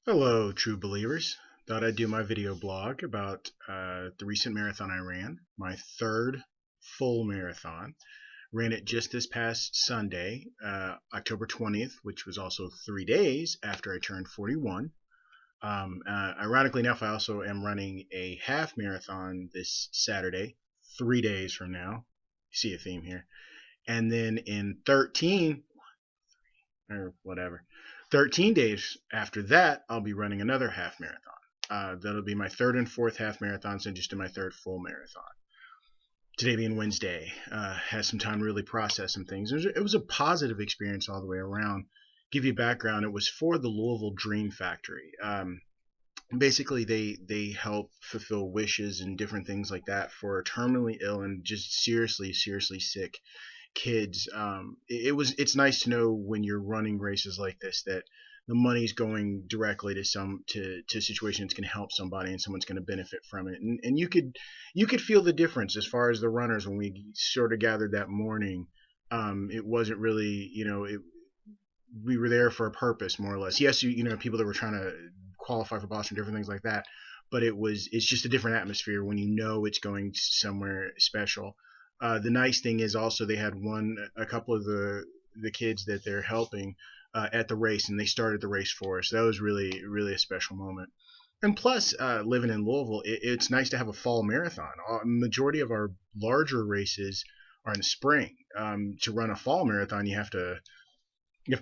Hello, true believers. Thought I'd do my video blog about the recent marathon I ran, my third full marathon. Ran it just this past Sunday, October 20th, which was also 3 days after I turned 41. Ironically enough, I also am running a half marathon this Saturday, 3 days from now. You see a theme here. And then in 13, or whatever, 13 days after that, I'll be running another half marathon. That'll be my third and fourth half marathons and just in my third full marathon. Today being Wednesday, had some time to really process some things. It was a positive experience all the way around. Give you background, it was for the Louisville Dream Factory. Basically, they help fulfill wishes and different things like that for terminally ill and just seriously sick kids. It's nice to know when you're running races like this that the money's going directly to situations that can help somebody and someone's going to benefit from it. And you could feel the difference as far as the runners when we sort of gathered that morning. It wasn't really, we were there for a purpose, more or less. Yes, people that were trying to qualify for Boston, different things like that. But it's just a different atmosphere when you know it's going somewhere special. The nice thing is also they had a couple of the kids that they're helping at the race, and they started the race for us. That was really a special moment. And plus, living in Louisville, it's nice to have a fall marathon. Majority of our larger races are in the spring. To run a fall marathon, you have to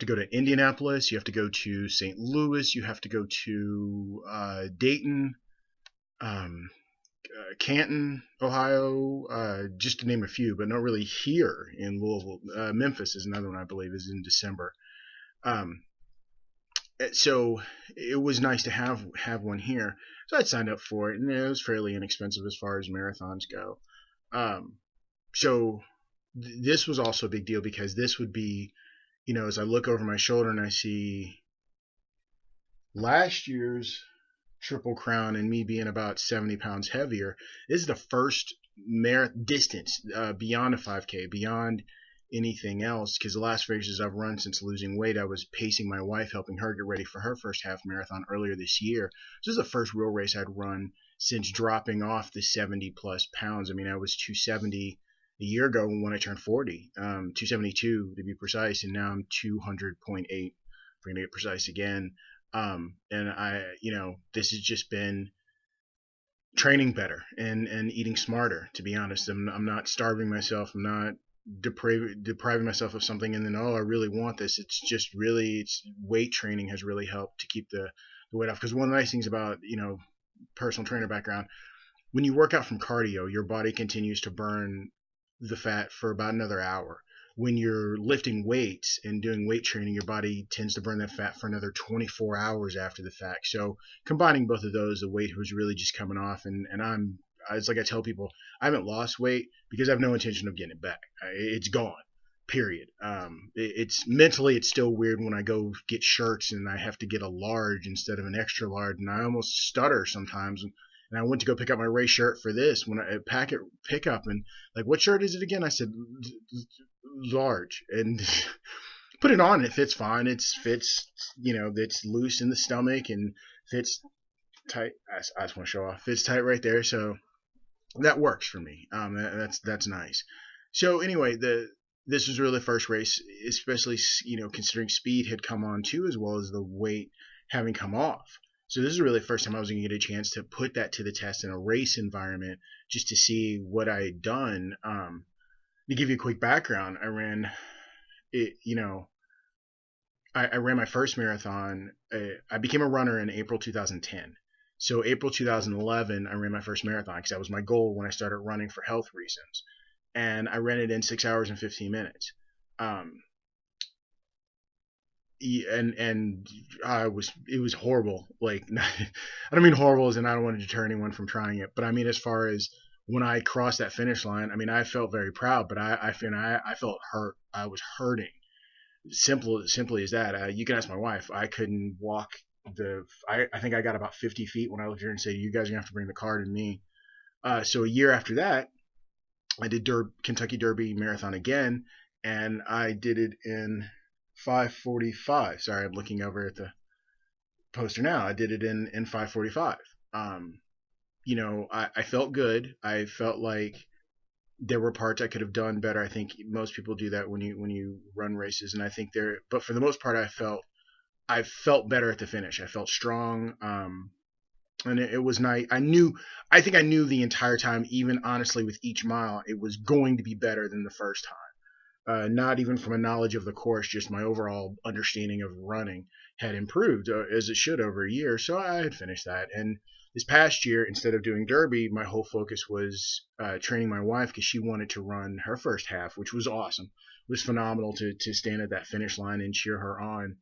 go to Indianapolis, you have to go to St. Louis, you have to go to Dayton, um, Canton, Ohio, just to name a few, but not really here in Louisville. Memphis is another one I believe is in December. Um, so it was nice to have one here. So I signed up for it, and it was fairly inexpensive as far as marathons go. Um, so this was also a big deal because this would be, as I look over my shoulder and I see last year's Triple Crown and me being about 70 pounds heavier, this is the first distance beyond a 5K, beyond anything else. Because the last races I've run since losing weight, I was pacing my wife, helping her get ready for her first half marathon earlier this year. This is the first real race I'd run since dropping off the 70 plus pounds. I mean, I was 270 a year ago when I turned 40, 272 to be precise, and now I'm 200.8. If we're gonna get precise again. And this has just been training better and eating smarter. To be honest, I'm not starving myself. I'm not depriving myself of something and then I really want this. It's just really it's weight training has really helped to keep the weight off. Because one of the nice things about personal trainer background, when you work out from cardio, your body continues to burn the fat for about another hour. When you're lifting weights and doing weight training, your body tends to burn that fat for another 24 hours after the fact. So combining both of those, the weight was really just coming off. And it's like I tell people, I haven't lost weight because I have no intention of getting it back. It's gone, period. It's mentally, it's still weird when I go get shirts and I have to get a large instead of an extra large. And I almost stutter sometimes. And I went to go pick up my race shirt for this when I pack it pick up and like, what shirt is it again? I said large and put it on. It fits fine. It fits, it's loose in the stomach and fits tight. I just want to show off. Fits tight right there. So that works for me. That's nice. So anyway, this was really the first race, especially considering speed had come on too, as well as the weight having come off. So this is really the first time I was going to get a chance to put that to the test in a race environment, just to see what I had done. To give you a quick background, I ran it. I ran my first marathon. I became a runner in April 2010. So April 2011, I ran my first marathon because that was my goal when I started running for health reasons, and I ran it in 6 hours and 15 minutes. Um, and it was horrible. Like, I don't mean horrible as in I don't want to deter anyone from trying it, but I mean as far as when I crossed that finish line, I mean I felt very proud, but I felt hurt. I was hurting. Simply as that. You can ask my wife. I couldn't walk I think I got about 50 feet when I looked at her and said, "You guys are gonna have to bring the car to me." So a year after that, I did Kentucky Derby Marathon again, and I did it in 5:45. Sorry, I'm looking over at the poster now. I did it in 5:45. I felt good. I felt like there were parts I could have done better. I think most people do that when you run races, and I think but for the most part, I felt better at the finish. I felt strong. And it was nice. I think I knew the entire time, even honestly with each mile, it was going to be better than the first time. Not even from a knowledge of the course, just my overall understanding of running had improved as it should over a year. So I had finished that. And this past year, instead of doing Derby, my whole focus was training my wife because she wanted to run her first half, which was awesome. It was phenomenal to stand at that finish line and cheer her on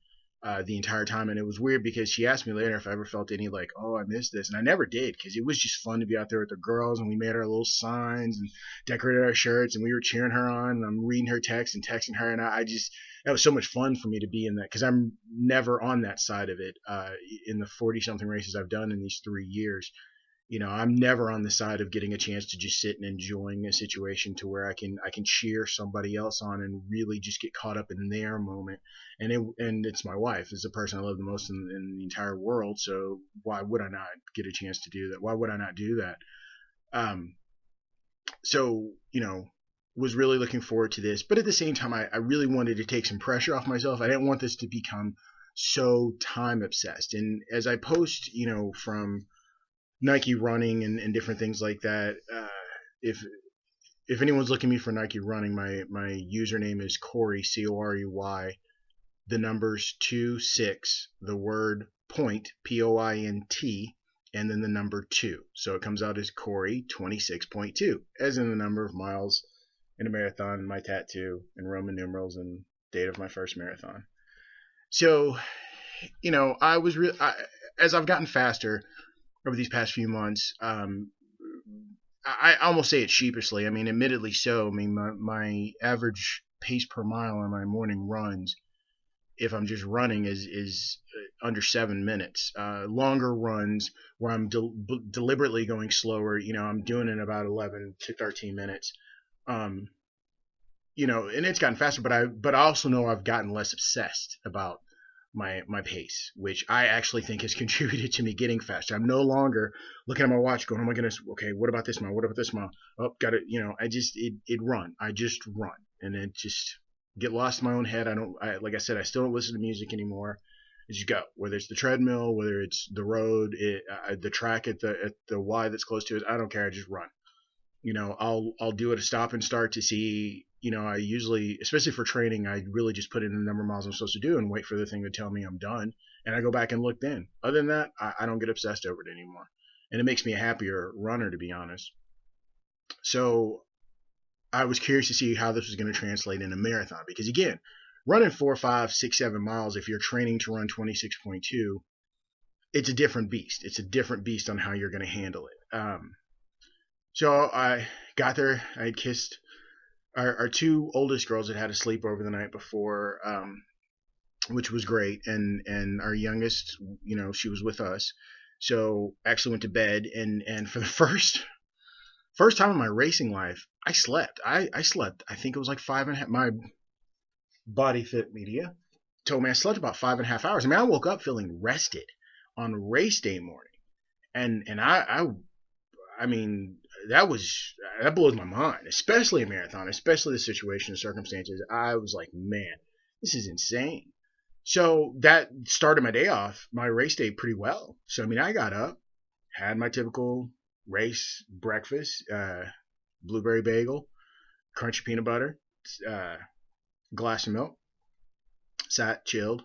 the entire time. And it was weird because she asked me later if I ever felt any like, oh, I missed this. And I never did, because it was just fun to be out there with the girls, and we made our little signs and decorated our shirts, and we were cheering her on, and I'm reading her text and texting her. And that was so much fun for me to be in that, because I'm never on that side of it. In the 40 something races I've done in these 3 years, I'm never on the side of getting a chance to just sit and enjoying a situation to where I can cheer somebody else on and really just get caught up in their moment. And it's my wife, is the person I love the most in the entire world. So why would I not get a chance to do that? Why would I not do that? So was really looking forward to this, but at the same time, I really wanted to take some pressure off myself. I didn't want this to become so time obsessed. And as I post, from Nike running and different things like that. If anyone's looking me for Nike running, my username is Corey, Corey, the numbers 26, the word point, POINT, and then the number 2. So it comes out as Corey 26.2, as in the number of miles in a marathon, my tattoo, and Roman numerals, and date of my first marathon. So, as I've gotten faster over these past few months, I almost say it sheepishly. I mean, admittedly so. I mean, my average pace per mile on my morning runs, if I'm just running, is under 7 minutes. Longer runs where I'm deliberately going slower, I'm doing it in about 11 to 13 minutes. And it's gotten faster, but I also know I've gotten less obsessed about my pace, which I actually think has contributed to me getting faster. I'm no longer looking at my watch going, oh my goodness, okay, what about this mile? What about this mile? Oh, got it. I just run. I just run, and it just get lost in my own head. Like I said, I still don't listen to music anymore. I just go, whether it's the treadmill, whether it's the road, the track at the Y that's close to it. I don't care. I just run. I'll do it a stop and start to see. I usually, especially for training, I really just put in the number of miles I'm supposed to do and wait for the thing to tell me I'm done. And I go back and look then. Other than that, I don't get obsessed over it anymore. And it makes me a happier runner, to be honest. So I was curious to see how this was going to translate in a marathon. Because again, running 4, 5, 6, 7 miles, if you're training to run 26.2, it's a different beast. It's a different beast on how you're going to handle it. So I got there. I had kissed our 2 oldest girls that had a sleepover the night before, which was great. And our youngest, she was with us. So actually went to bed. And for the first time in my racing life, I slept. I slept. I think it was like 5.5. My Body Fit Media told me I slept about 5.5 hours. I mean, I woke up feeling rested on race day morning. And I mean, that blows my mind, especially a marathon, especially the situation and circumstances. I was like, man, this is insane. So that started my day off, my race day, pretty well. So, I mean, I got up, had my typical race breakfast, blueberry bagel, crunchy peanut butter, glass of milk, sat, chilled,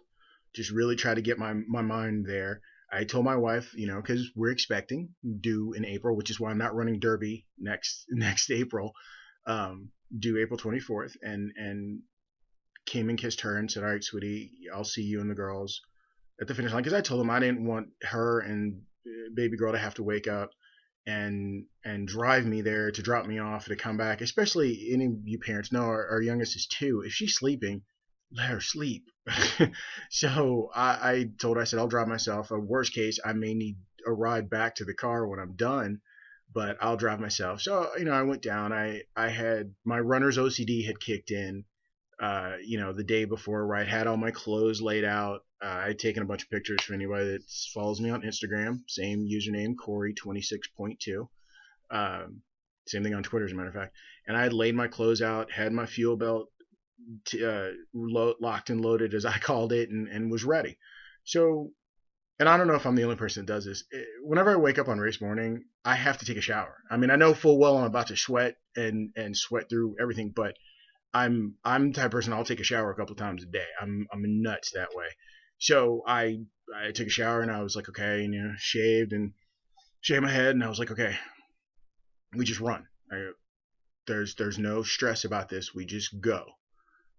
just really tried to get my mind there. I told my wife, because we're expecting due in April, which is why I'm not running Derby next April, due April 24th, and came and kissed her and said, all right, sweetie, I'll see you and the girls at the finish line. Because I told them I didn't want her and baby girl to have to wake up and drive me there, to drop me off, to come back. Especially, any of you parents know our youngest is 2. If she's sleeping, let her sleep. So I told her, I said, I'll drive myself. Worst case, I may need a ride back to the car when I'm done, but I'll drive myself. So, I went down. I had my runner's OCD had kicked in, the day before, where I had all my clothes laid out I had taken a bunch of pictures for anybody that follows me on Instagram. Same username, Corey26.2. Same thing on Twitter, as a matter of fact. And I had laid my clothes out, had my fuel belt locked and loaded, as I called it, and was ready. So, and I don't know if I'm the only person that does this. Whenever I wake up on race morning, I have to take a shower. I mean, I know full well I'm about to sweat and sweat through everything, but I'm the type of person, I'll take a shower a couple of times a day. I'm nuts that way. So I took a shower and I was like, okay, shaved and shaved my head, and I was like, okay, we just run. There's no stress about this. We just go.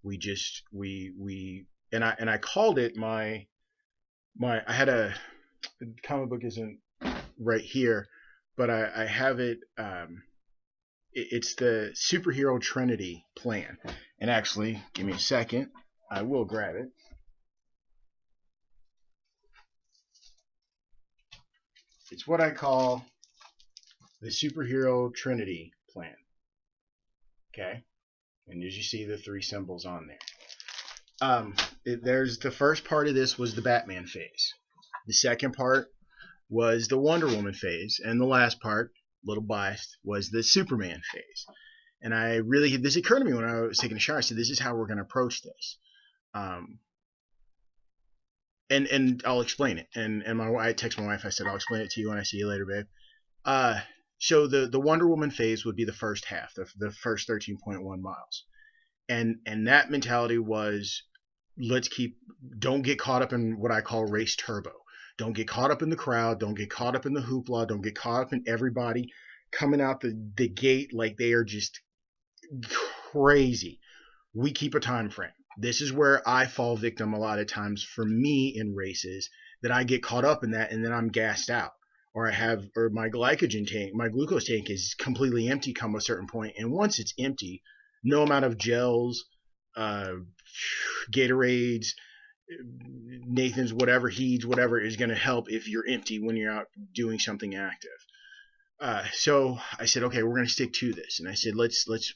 We and I called it my I had the comic book isn't right here, but I have it. It's the superhero Trinity plan. And actually, give me a second. I will grab it. It's what I call the superhero Trinity plan. Okay? And as you see, the three symbols on there. There's the first part of this was the Batman phase. The second part was the Wonder Woman phase. And the last part, a little biased, was the Superman phase. And this occurred to me when I was taking a shower. I said, this is how we're going to approach this. And I'll explain it. And I text my wife. I said, I'll explain it to you when I see you later, babe. So the Wonder Woman phase would be the first half, the first 13.1 miles. And that mentality was, don't get caught up in what I call race turbo. Don't get caught up in the crowd. Don't get caught up in the hoopla. Don't get caught up in everybody coming out the gate like they are just crazy. We keep a time frame. This is where I fall victim a lot of times for me in races, that I get caught up in that and then I'm gassed out, or my glycogen tank, my glucose tank is completely empty come a certain point. And once it's empty, no amount of gels, Gatorades, Nathan's, whatever, Heeds, whatever is going to help if you're empty when you're out doing something active. So I said, okay, we're going to stick to this. And I said,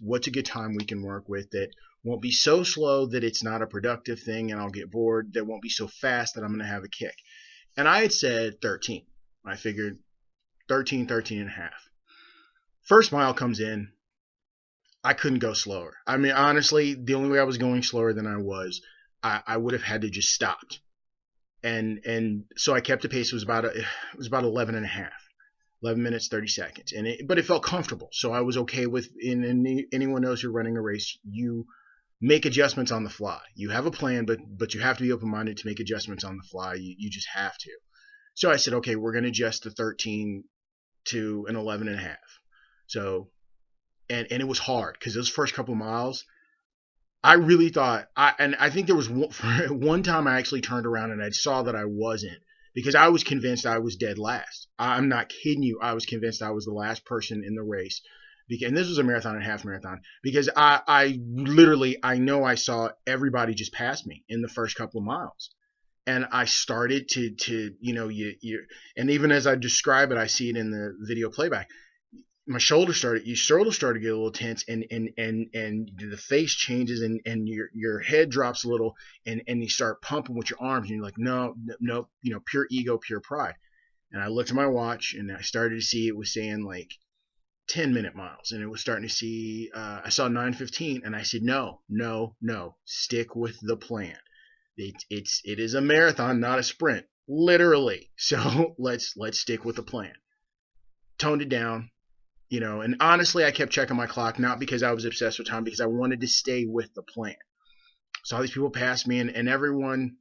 what's a good time we can work with that won't be so slow that it's not a productive thing and I'll get bored, that won't be so fast that I'm going to have a kick. And I had said 13. I figured 13 and a half. First mile comes in. I couldn't go slower. I mean, honestly, the only way I was going slower than I was, I would have had to just stopped. And so I kept the pace. It was about 11 and a half. 11 minutes, 30 seconds. But it felt comfortable. So I was okay with, and anyone knows you're running a race, you make adjustments on the fly. You have a plan, but you have to be open-minded to make adjustments on the fly. You just have to. So I said, okay, we're going to adjust the 13 to an 11 and a half. So, and it was hard because those first couple miles, I really thought, I think there was one time I actually turned around and I saw that I wasn't, because I was convinced I was dead last. I'm not kidding you. I was convinced I was the last person in the race. And this was a marathon and a half marathon, because I know I saw everybody just pass me in the first couple of miles. And I started to and even as I describe it, I see it in the video playback. My shoulder started to get a little tense, and the face changes, and your head drops a little, and you start pumping with your arms, and you're like, no, pure ego, pure pride. And I looked at my watch, and I started to see it was saying like 10-minute miles, and it was starting to see, I saw 9:15, and I said, no, stick with the plan. It is a marathon, not a sprint, literally. So let's stick with the plan. Toned it down. And honestly, I kept checking my clock, not because I was obsessed with time, because I wanted to stay with the plan. Saw these people pass me, and everyone,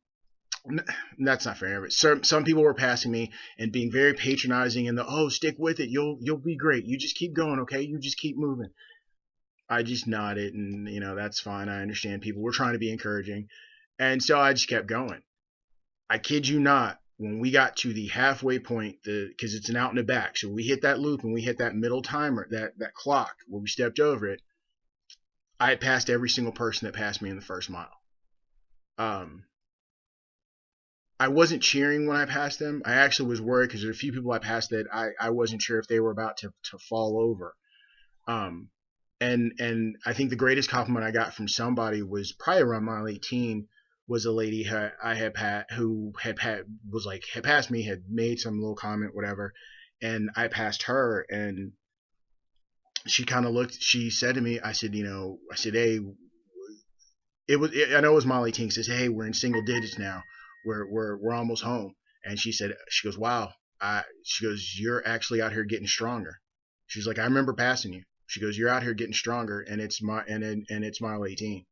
that's not fair, but some people were passing me and being very patronizing, and stick with it, you'll be great, you just keep going, okay, you just keep moving. I just nodded, and that's fine. I understand people were trying to be encouraging, and so I just kept going. I kid you not. When we got to the halfway point, because it's an out and a back, so we hit that loop and we hit that middle timer, that clock where we stepped over it, I had passed every single person that passed me in the first mile. I wasn't cheering when I passed them. I actually was worried because there were a few people I passed that I wasn't sure if they were about to fall over. And I think the greatest compliment I got from somebody was probably around mile 18, was a lady I had who had passed me, had made some little comment, whatever, and I passed her, and she kind of looked. She said to me, I said, hey, I know it was Molly Tink. Says, hey, we're in single digits now. We're almost home. And she goes, wow. She goes, you're actually out here getting stronger. She's like, I remember passing you. She goes, you're out here getting stronger, and it's mile 18.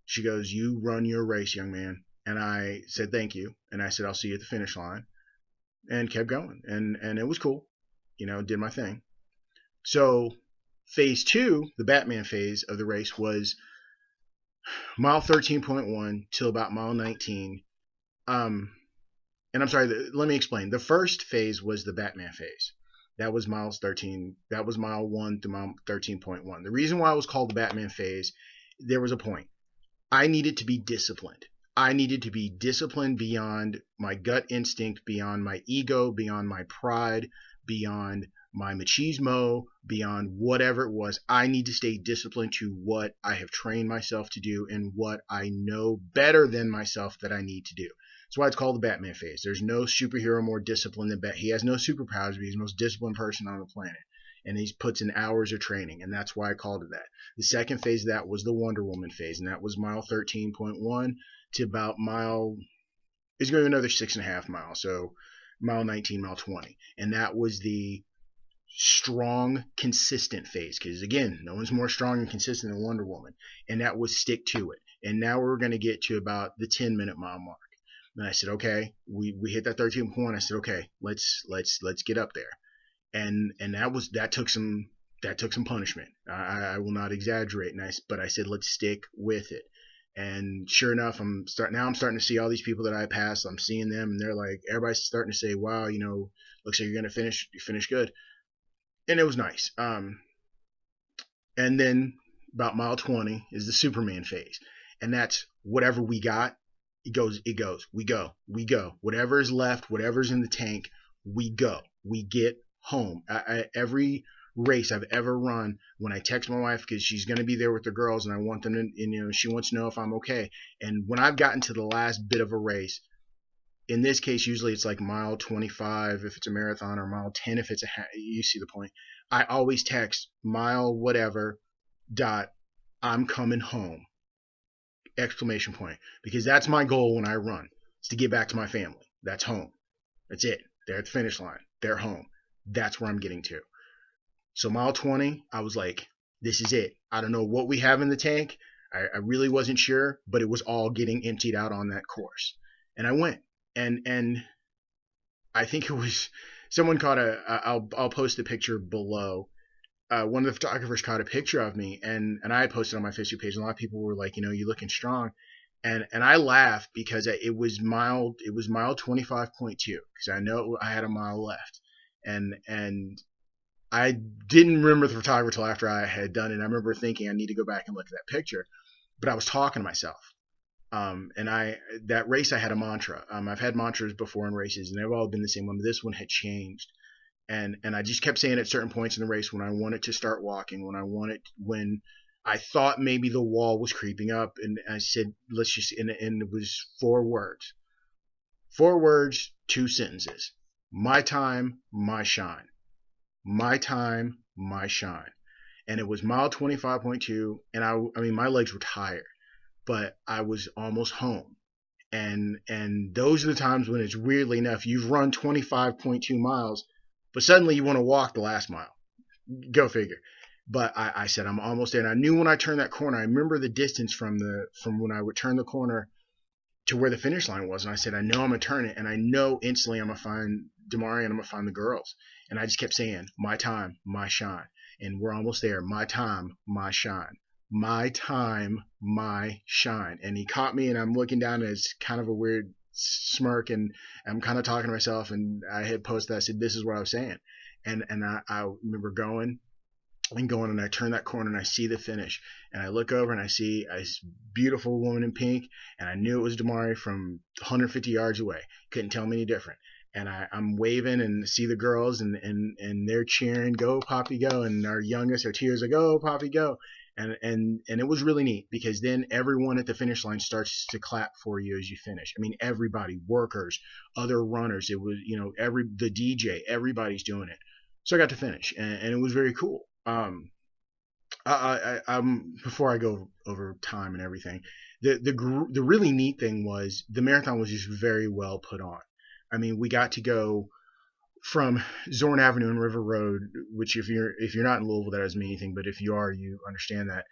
She goes, you run your race, young man. And I said, thank you. And I said, I'll see you at the finish line, and kept going. And it was cool. Did my thing. So phase 2, the Batman phase of the race, was mile 13.1 till about mile 19. And I'm sorry, let me explain. The first phase was the Batman phase. That was miles 13. That was mile 1 to mile 13.1. The reason why it was called the Batman phase, there was a point. I needed to be disciplined. I needed to be disciplined beyond my gut instinct, beyond my ego, beyond my pride, beyond my machismo, beyond whatever it was. I need to stay disciplined to what I have trained myself to do and what I know better than myself that I need to do. That's why it's called the Batman phase. There's no superhero more disciplined than Batman. He has no superpowers, but he's the most disciplined person on the planet. And he puts in hours of training, and that's why I called it that. The second phase of that was the Wonder Woman phase, and that was mile 13.1 to about it's going to be another 6.5 miles, so mile 19, mile 20. And that was the strong, consistent phase, because again, no one's more strong and consistent than Wonder Woman. And that was stick to it. And now we're going to get to about the 10-minute mile mark. And I said, okay, we hit that 13.1. I said, okay, let's get up there. And that took some punishment. I will not exaggerate. But I said, let's stick with it. And sure enough, I'm starting to see all these people that I passed. I'm seeing them, and they're like, everybody's starting to say, wow, looks like you're gonna finish. You finish good. And it was nice. And then about mile 20 is the Superman phase, and that's whatever we got. It goes. We go. Whatever is left, whatever's in the tank, we go. We get home. Every race I've ever run, when I text my wife, because she's going to be there with the girls, and I want them to, she wants to know if I'm okay. And when I've gotten to the last bit of a race, in this case, usually it's like mile 25 if it's a marathon, or mile 10 if it's you see the point. I always text mile whatever dot I'm coming home, exclamation point, because that's my goal when I run. It's to get back to my family. That's home. That's it. They're at the finish line. They're home. That's where I'm getting to. So mile 20, I was like, this is it. I don't know what we have in the tank. I really wasn't sure, but it was all getting emptied out on that course. And I went. And I think it was someone caught I'll post a picture below. One of the photographers caught a picture of me, and I posted on my Facebook page. And a lot of people were like, you're looking strong. And I laughed because it was mile 25.2, because I know I had a mile left. And I didn't remember the photographer till after I had done it. I remember thinking I need to go back and look at that picture, but I was talking to myself. And that race, I had a mantra. I've had mantras before in races, and they've all been the same one. But this one had changed, and I just kept saying at certain points in the race, when I wanted to start walking, when I thought maybe the wall was creeping up, and I said, let's just, and it was 4 words, 2 sentences: my time, my shine. My time, my shine. And it was mile 25.2, and I mean, my legs were tired, but I was almost home. And those are the times when it's, weirdly enough, you've run 25.2 miles, but suddenly you want to walk the last mile. Go figure. But I said, I'm almost there. And I knew when I turned that corner, I remember the distance from when I would turn the corner to where the finish line was. And I said, I know I'm going to turn it, and I know instantly I'm going to find Damari, and I'm going to find the girls. And I just kept saying, my time, my shine. And we're almost there. My time, my shine. My time, my shine. And he caught me, and I'm looking down, and it's kind of a weird smirk, and I'm kind of talking to myself, and I had posted, I said, this is what I was saying. And I remember going, and I turn that corner, and I see the finish, and I look over, and I see a beautiful woman in pink, and I knew it was Damari from 150 yards away. Couldn't tell me any different. And I'm waving and see the girls, and they're cheering, go Poppy go. And our youngest, our Tia's like, go Poppy go. And it was really neat because then everyone at the finish line starts to clap for you as you finish. I mean, everybody, workers, other runners. It was, the DJ, everybody's doing it. So I got to finish, and it was very cool. I'm before I go over time and everything, the really neat thing was the marathon was just very well put on. I mean, we got to go from Zorn Avenue and River Road, which if you're not in Louisville, that doesn't mean anything, but if you are, you understand that.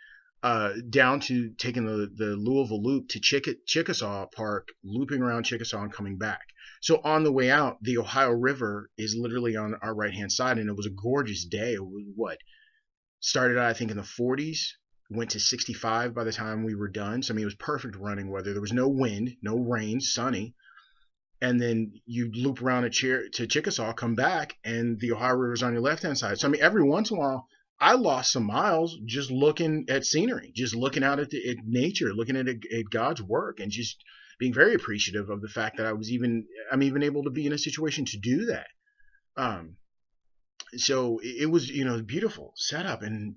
Down to taking the Louisville Loop to Chickasaw Park, looping around Chickasaw and coming back. So on the way out, the Ohio River is literally on our right hand side, and it was a gorgeous day. It was what started out, I think, in the 40s, went to 65 by the time we were done. So I mean, it was perfect running weather. There was no wind, no rain, sunny. And then you loop around to Chickasaw, come back, and the Ohio River is on your left-hand side. So, I mean, every once in a while, I lost some miles just looking at scenery, just looking out at nature, looking at God's work, and just being very appreciative of the fact that I'm even able to be in a situation to do that. So it was, beautiful setup, and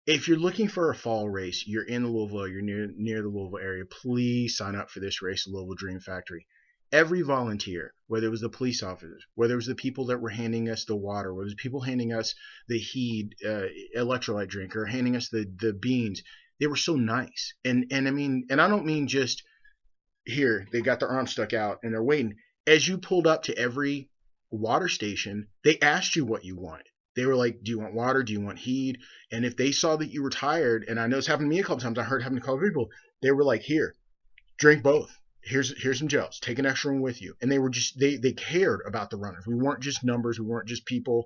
if you're looking for a fall race, you're in Louisville, you're near the Louisville area, please sign up for this race, Louisville Dream Factory. Every volunteer, whether it was the police officers, whether it was the people that were handing us the water, whether it was people handing us the Heed electrolyte drink or handing us the beans, they were so nice. And I mean, and I don't mean just here, they got their arm stuck out and they're waiting. As you pulled up to every water station, they asked you what you wanted. They were like, do you want water? Do you want Heed? And if they saw that you were tired, and I know it's happened to me a couple times, I heard it happen to a couple people, they were like, here, drink both. Here's some gels. Take an extra one with you. And they were just, they cared about the runners. We weren't just numbers. We weren't just people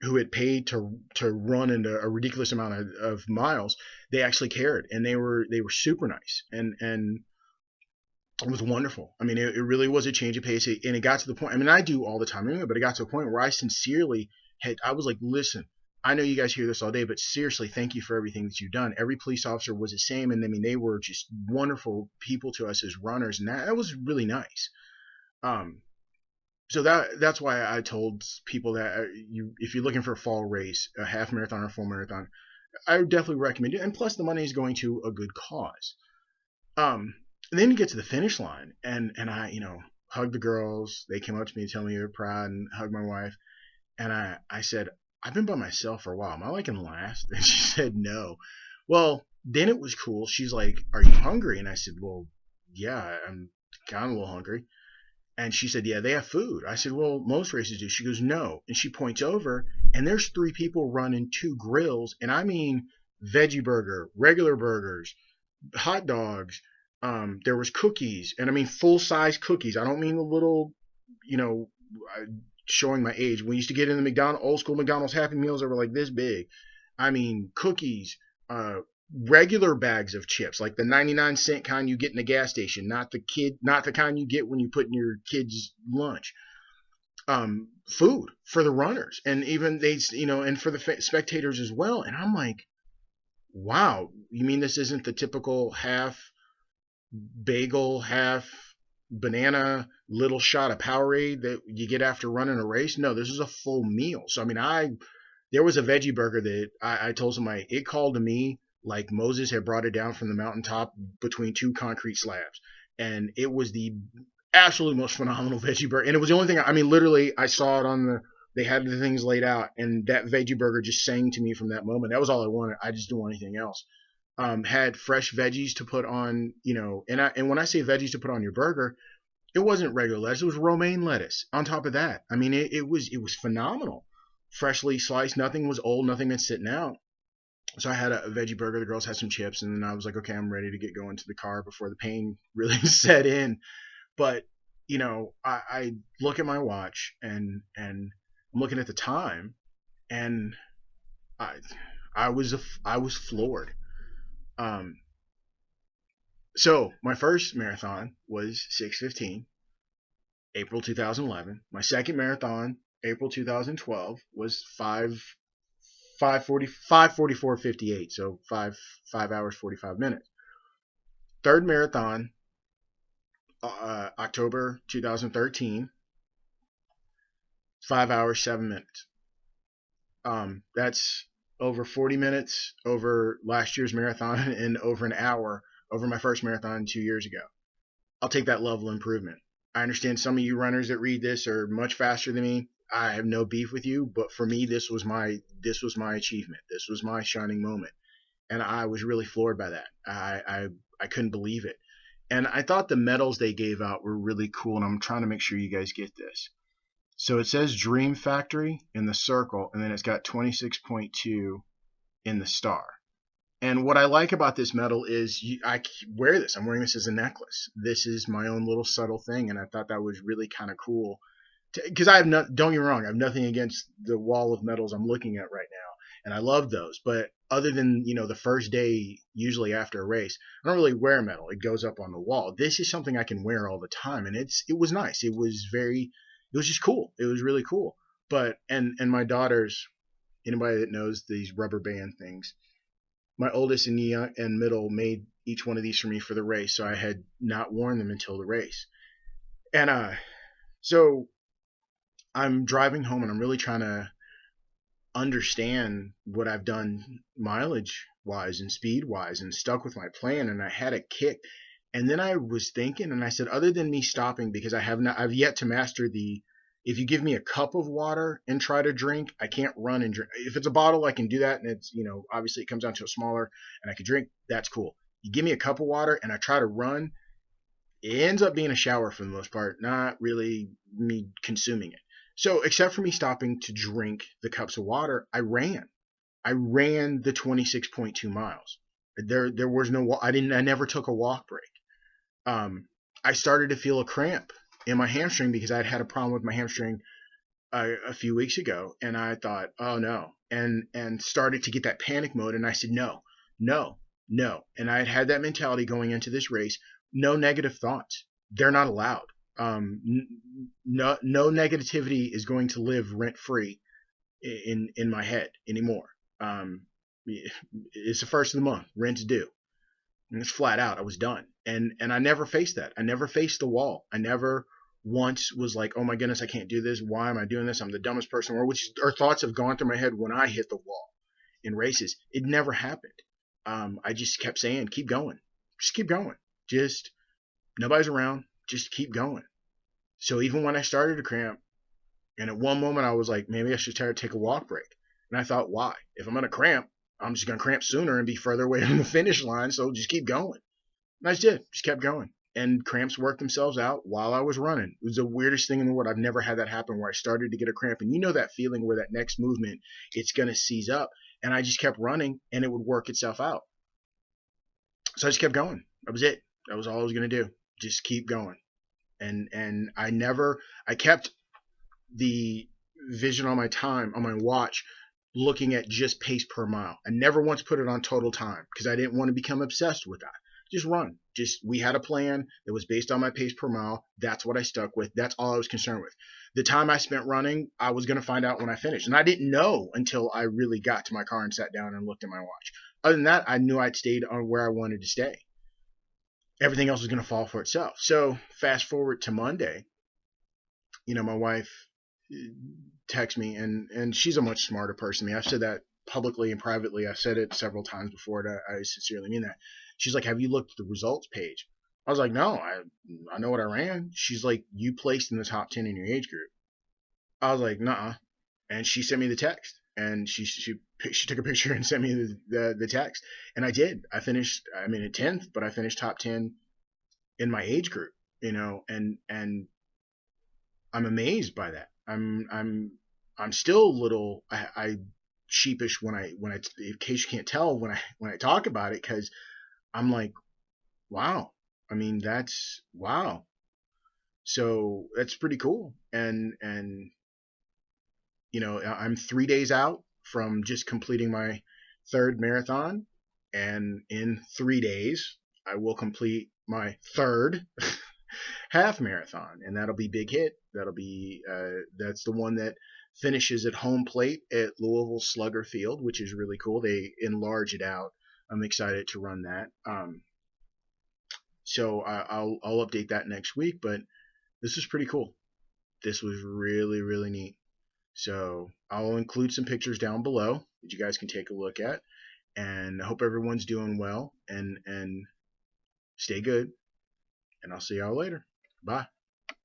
who had paid to run into a ridiculous amount of miles. They actually cared, and they were super nice. And it was wonderful. I mean, it really was a change of pace. And it got to the point, I mean, I do all the time anyway, but it got to a point where I sincerely I was like, listen, I know you guys hear this all day, but seriously, thank you for everything that you've done. Every police officer was the same, and I mean, they were just wonderful people to us as runners, and that was really nice. So that's why I told people that if you're looking for a fall race, a half marathon or a full marathon, I would definitely recommend it. And plus, the money is going to a good cause. And then you get to the finish line, and I hugged the girls. They came up to me to tell me they were proud, and hugged my wife. And I said, I've been by myself for a while. Am I like in last? And she said, no. Well, then it was cool. She's like, are you hungry? And I said, well, yeah, I'm kind of a little hungry. And she said, yeah, they have food. I said, well, most races do. She goes, no. And she points over, and there's 3 people running 2 grills. And I mean, veggie burger, regular burgers, hot dogs. There was cookies. And I mean, full-size cookies. I don't mean the little, showing my age. We used to get in the old school McDonald's Happy Meals that were like this big. I mean, cookies, regular bags of chips, like the 99-cent kind you get in the gas station, not the kind you get when you put in your kid's lunch. Food for the runners, and even and for the spectators as well. And I'm like, wow, you mean this isn't the typical half bagel, half banana, little shot of Powerade that you get after running a race? No, this is a full meal. So I mean, there was a veggie burger that I told somebody, it called to me like Moses had brought it down from the mountaintop between 2 concrete slabs, and it was the absolute most phenomenal veggie burger. And it was the only thing. I mean, literally, I saw it they had the things laid out, and that veggie burger just sang to me from that moment. That was all I wanted. I just didn't want anything else. Had fresh veggies to put on, and when I say veggies to put on your burger, it wasn't regular lettuce. It was romaine lettuce on top of that. I mean, it was phenomenal. Freshly sliced. Nothing was old. Nothing that's sitting out. So I had a veggie burger. The girls had some chips, and then I was like, okay, I'm ready to get going to the car before the pain really set in. But I look at my watch, and I'm looking at the time, and I was floored. So my first marathon was 6:15, April 2011. My second marathon, April 2012, was 5:44:58. So 5 hours 45 minutes. Third marathon, October 2013, 5 hours 7 minutes. That's over 40 minutes over last year's marathon and over an hour over my first marathon 2 years ago. I'll take that level of improvement. I understand some of you runners that read this are much faster than me. I have no beef with you, but for me, this was my achievement. This was my shining moment, and I was really floored by that. I couldn't believe it, and I thought the medals they gave out were really cool. And I'm trying to make sure you guys get this. So it says Dream Factory in the circle, and then it's got 26.2 in the star. And what I like about this medal is I wear this. I'm wearing this as a necklace. This is my own little subtle thing, and I thought that was really kind of cool. Because I have no, don't get me wrong, I have nothing against the wall of medals I'm looking at right now, and I love those. But other than the first day, usually after a race, I don't really wear a medal. It goes up on the wall. This is something I can wear all the time, and it was nice. It was just cool. It was really cool. But and my daughters, anybody that knows these rubber band things, my oldest and young and middle made each one of these for me for the race, so I had not worn them until the race. And so I'm driving home and I'm really trying to understand what I've done mileage wise and speed wise and stuck with my plan, and I had a kick. And then I was thinking, and I said, other than me stopping, because I've yet to master if you give me a cup of water and try to drink, I can't run and drink. If it's a bottle, I can do that, and it's, obviously it comes down to a smaller, and I can drink. That's cool. You give me a cup of water and I try to run, it ends up being a shower for the most part, not really me consuming it. So except for me stopping to drink the cups of water, I ran. I ran the 26.2 miles. There was no, I never took a walk break. I started to feel a cramp in my hamstring because I'd had a problem with my hamstring a few weeks ago, and I thought, oh no, and started to get that panic mode, and I said, no, no, no, and I had that mentality going into this race. No negative thoughts. They're not allowed. No negativity is going to live rent free in my head anymore. It's the first of the month, rent's due. And it's flat out. I was done. And I never faced that. I never faced the wall. I never once was like, oh my goodness, I can't do this. Why am I doing this? I'm the dumbest person. Or thoughts have gone through my head when I hit the wall in races. It never happened. I just kept saying, keep going. Just keep going. Just nobody's around. Just keep going. So even when I started to cramp, and at one moment I was like, maybe I should try to take a walk break. And I thought, why? If I'm going to cramp, I'm just going to cramp sooner and be further away from the finish line. So just keep going. And I just did. Just kept going. And cramps worked themselves out while I was running. It was the weirdest thing in the world. I've never had that happen where I started to get a cramp. And you know that feeling where that next movement, it's going to seize up. And I just kept running and it would work itself out. So I just kept going. That was it. That was all I was going to do. Just keep going. And I kept the vision on my time, on my watch, looking at just pace per mile. I never once put it on total time because I didn't want to become obsessed with that. Just run. We had a plan that was based on my pace per mile. That's what I stuck with. That's all I was concerned with. The time I spent running, I was going to find out when I finished. And I didn't know until I really got to my car and sat down and looked at my watch. Other than that, I knew I'd stayed on where I wanted to stay. Everything else was going to fall for itself. So fast forward to Monday, my wife texts me, and she's a much smarter person than me. I've said that publicly and privately. I've said it several times before, and I sincerely mean that. She's like, have you looked at the results page? I was like, no, I know what I ran. She's like, you placed in the top 10 in your age group. I was like, nah. And she sent me the text, and she took a picture and sent me the text, and I did. I finished, at 10th, but I finished top 10 in my age group, and I'm amazed by that. I'm still a little I sheepish when I in case you can't tell when I talk about it, because I'm like, wow. That's wow. So that's pretty cool. And I'm 3 days out from just completing my third marathon, and in 3 days I will complete my third half marathon, and that'll be big hit. That'll be that's the one that finishes at home plate at Louisville Slugger Field, which is really cool. They enlarge it out. I'm excited to run that. So I'll update that next week. But this was pretty cool. This was really, really neat. So I'll include some pictures down below that you guys can take a look at. And I hope everyone's doing well, and stay good. And I'll see y'all later. Bye.